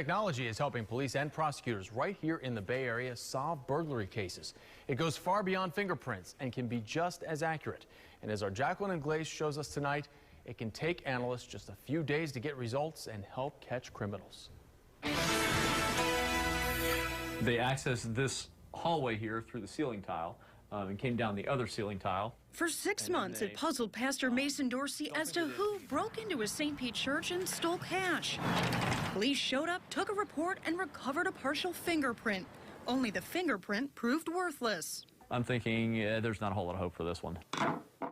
technology is helping police and prosecutors right here in the Bay Area solve burglary cases. It goes far beyond fingerprints and can be just as accurate. And as our Jacqueline Ingles shows us tonight, it can take analysts just a few days to get results and help catch criminals. They accessed this hallway here through the ceiling tile and came down the other ceiling tile. For 6 months, it puzzled Pastor Mason Dorsey as to who broke into a St. Pete church and stole cash. Police showed up, took a report, and recovered a partial fingerprint. Only the fingerprint proved worthless. I'm thinking there's not a whole lot of hope for this one.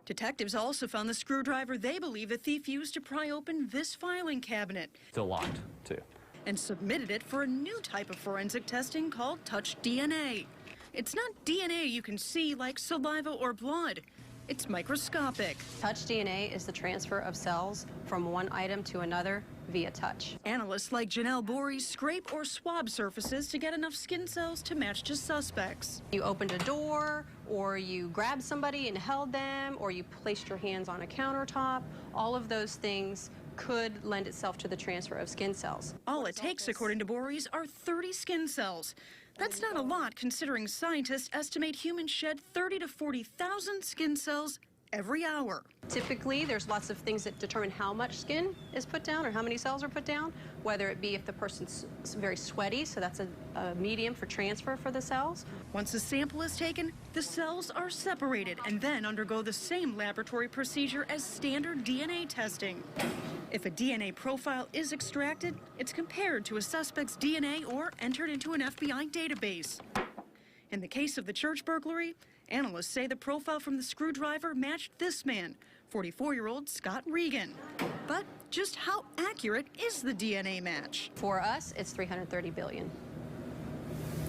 Detectives also found the screwdriver they believe the thief used to pry open this filing cabinet. Still locked, too. And submitted it for a new type of forensic testing called touch DNA. It's not DNA you can see like saliva or blood. It's microscopic. Touch DNA is the transfer of cells from one item to another via touch. Analysts like Janelle Borey scrape or swab surfaces to get enough skin cells to match to suspects. You opened a door, or you grabbed somebody and held them, or you placed your hands on a countertop. All of those things could lend itself to the transfer of skin cells. All it takes, according to Borey's, are 30 skin cells. That's not a lot, considering scientists estimate humans shed 30 to 40,000 skin cells every hour. Typically, there's lots of things that determine how much skin is put down or how many cells are put down, whether it be if the person's very sweaty, so that's a medium for transfer for the cells. Once a sample is taken, the cells are separated and then undergo the same laboratory procedure as standard DNA testing. If a DNA profile is extracted, it's compared to a suspect's DNA or entered into an FBI database. In the case of the church burglary, analysts say the profile from the screwdriver matched this man, 44-year-old Scott Regan. But just how accurate is the DNA match? For us, it's 330 billion.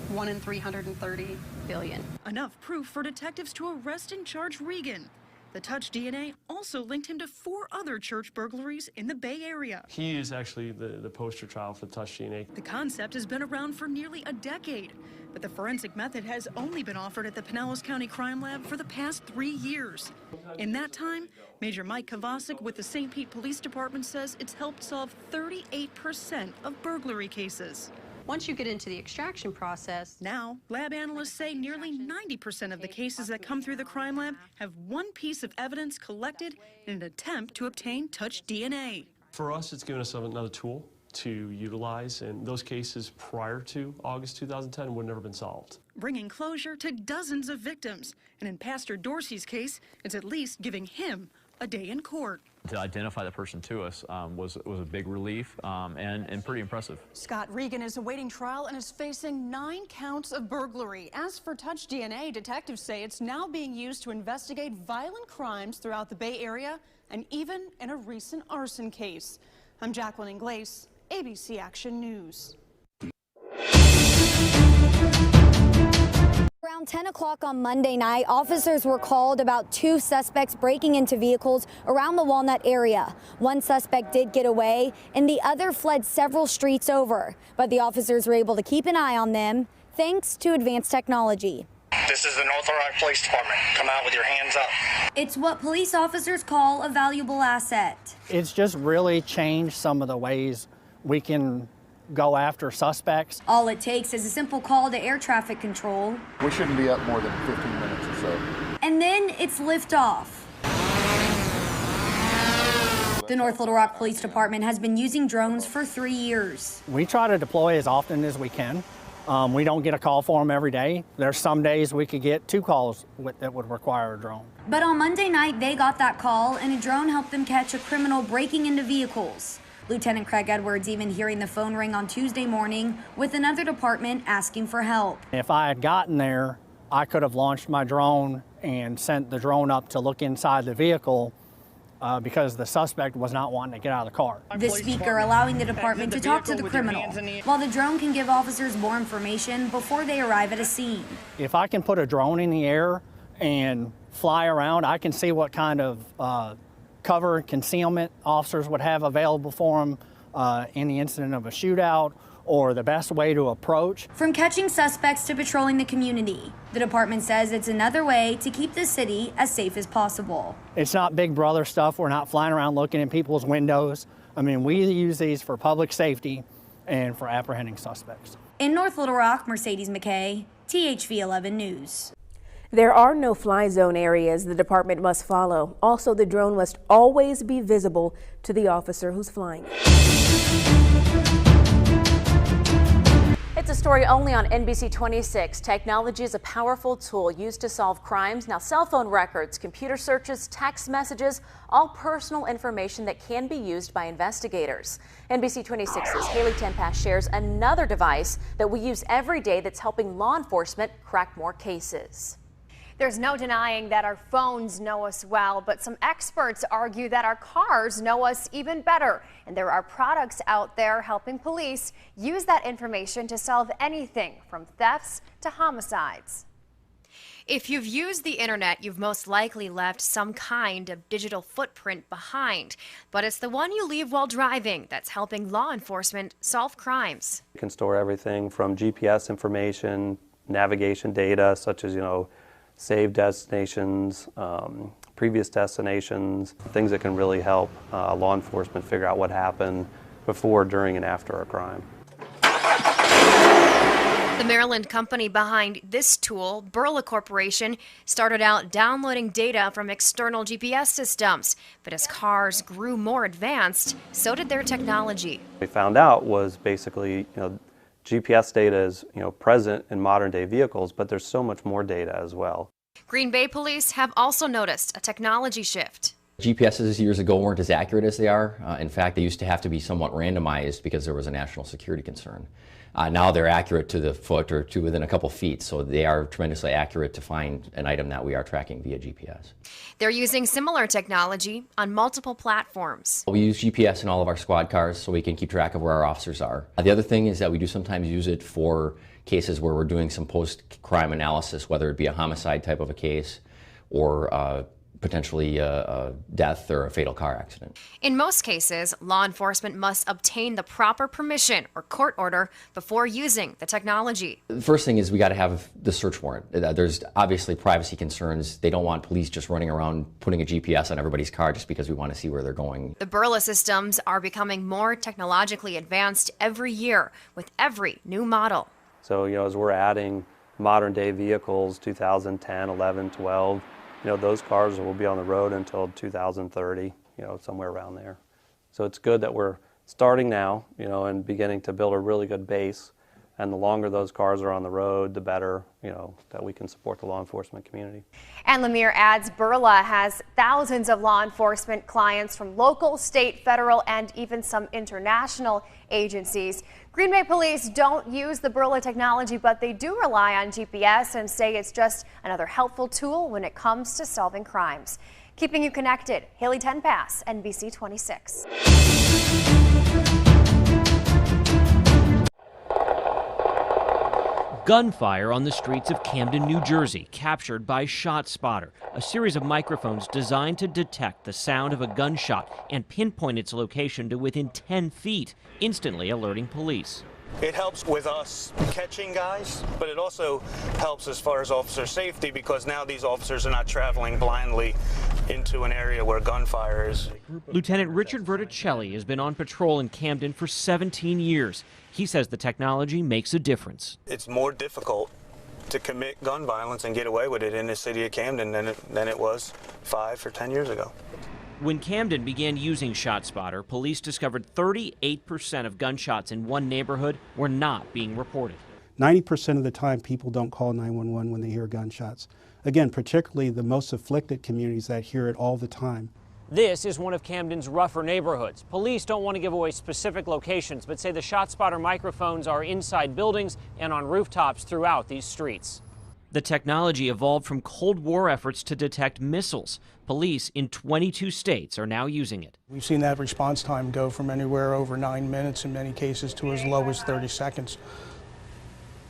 1 in 330 billion. Enough proof for detectives to arrest and charge Regan. The touch DNA also linked him to 4 other church burglaries in the Bay Area. He is actually the poster child for touch DNA. The concept has been around for nearly a decade, but the forensic method has only been offered at the Pinellas County Crime Lab for the past 3 years. In that time, Major Mike Kovacic with the St. Pete Police Department says it's helped solve 38% of burglary cases. Once you get into the extraction process... Now, lab analysts say nearly 90% of the cases that come through the crime lab have one piece of evidence collected in an attempt to obtain touch DNA. For us, it's given us another tool to utilize, and those cases prior to August 2010 would never been solved. Bringing closure to dozens of victims, and in Pastor Dorsey's case, it's at least giving him a day in court. To identify the person to us was a big relief and pretty impressive. Scott Regan is awaiting trial and is facing 9 counts of burglary. As for touch DNA, detectives say it's now being used to investigate violent crimes throughout the Bay Area and even in a recent arson case. I'm Jacqueline Ingles, ABC Action News. Around 10 o'clock on Monday night, officers were called about 2 suspects breaking into vehicles around the Walnut area. One suspect did get away, and the other fled several streets over. But the officers were able to keep an eye on them thanks to advanced technology. This is the North Little Rock Police Department. Come out with your hands up. It's what police officers call a valuable asset. It's just really changed some of the ways we can go after suspects. All it takes is a simple call to air traffic control. We shouldn't be up more than 15 minutes or so. And then it's liftoff. The North Little Rock Police Department has been using drones for 3 years. We try to deploy as often as we can. We don't get a call for them every day. There's some days we could get 2 calls that would require a drone. But on Monday night, they got that call, and a drone helped them catch a criminal breaking into vehicles. Lieutenant Craig Edwards even hearing the phone ring on Tuesday morning with another department asking for help. If I had gotten there, I could have launched my drone and sent the drone up to look inside the vehicle because the suspect was not wanting to get out of the car. The speaker allowing the department to talk to the criminal, while the drone can give officers more information before they arrive at a scene. If I can put a drone in the air and fly around, I can see what kind of cover concealment officers would have available for them in the incident of a shootout, or the best way to approach. From catching suspects to patrolling the community, the department says it's another way to keep the city as safe as possible. It's not Big Brother stuff. We're not flying around looking in people's windows. I mean, we use these for public safety and for apprehending suspects. In North Little Rock, Mercedes McKay, THV 11 News. There are no fly zone areas the department must follow. Also, the drone must always be visible to the officer who's flying. It's a story only on NBC 26. Technology is a powerful tool used to solve crimes. Now, cell phone records, computer searches, text messages, all personal information that can be used by investigators. NBC 26's Haley Tenpass shares another device that we use every day that's helping law enforcement crack more cases. There's no denying that our phones know us well, but some experts argue that our cars know us even better. And there are products out there helping police use that information to solve anything from thefts to homicides. If you've used the internet, you've most likely left some kind of digital footprint behind. But it's the one you leave while driving that's helping law enforcement solve crimes. You can store everything from GPS information, navigation data, such as, saved destinations, previous destinations, things that can really help law enforcement figure out what happened before, during, and after a crime. The Maryland company behind this tool, Burla Corporation, started out downloading data from external GPS systems. But as cars grew more advanced, so did their technology. What we found out was basically, GPS data is, present in modern day vehicles, but there's so much more data as well. Green Bay police have also noticed a technology shift. GPSs years ago weren't as accurate as they are. In fact, they used to have to be somewhat randomized because there was a national security concern. Now they're accurate to the foot or to within a couple feet, so they are tremendously accurate to find an item that we are tracking via GPS. They're using similar technology on multiple platforms. We use GPS in all of our squad cars so we can keep track of where our officers are. The other thing is that we do sometimes use it for cases where we're doing some post-crime analysis, whether it be a homicide type of a case or potentially a death or a fatal car accident. In most cases, law enforcement must obtain the proper permission or court order before using the technology. The first thing is we got to have the search warrant. There's obviously privacy concerns. They don't want police just running around putting a GPS on everybody's car just because we want to see where they're going. The Burla systems are becoming more technologically advanced every year with every new model. So, as we're adding modern day vehicles, 2010, 11, 12, those cars will be on the road until 2030, somewhere around there. So it's good that we're starting now, and beginning to build a really good base. And the longer those cars are on the road, the better, that we can support the law enforcement community. And Lemire adds Burla has thousands of law enforcement clients from local, state, federal, and even some international agencies. Green Bay police don't use the Burla technology, but they do rely on GPS and say it's just another helpful tool when it comes to solving crimes. Keeping you connected, Haley Tenpass, NBC 26. Gunfire on the streets of Camden, New Jersey, captured by ShotSpotter, a series of microphones designed to detect the sound of a gunshot and pinpoint its location to within 10 feet, instantly alerting police. It helps with us catching guys, but it also helps as far as officer safety because now these officers are not traveling blindly into an area where gunfire is. Lieutenant Richard Verticelli has been on patrol in Camden for 17 years. He says the technology makes a difference. It's more difficult to commit gun violence and get away with it in the city of Camden than it was 5 or 10 years ago. When Camden began using ShotSpotter, police discovered 38% of gunshots in one neighborhood were not being reported. 90% of the time, people don't call 911 when they hear gunshots. Again, particularly the most afflicted communities that hear it all the time. This is one of Camden's rougher neighborhoods. Police don't want to give away specific locations, but say the ShotSpotter microphones are inside buildings and on rooftops throughout these streets. The technology evolved from Cold War efforts to detect missiles. Police in 22 states are now using it. We've seen that response time go from anywhere over 9 minutes in many cases to as low as 30 seconds.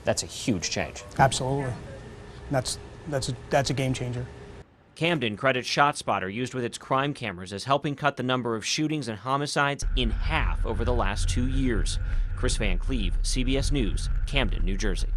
That's a huge change. Absolutely. That's a game changer. Camden credits ShotSpotter, used with its crime cameras, as helping cut the number of shootings and homicides in half over the last 2 years. Chris Van Cleve, CBS News, Camden, New Jersey.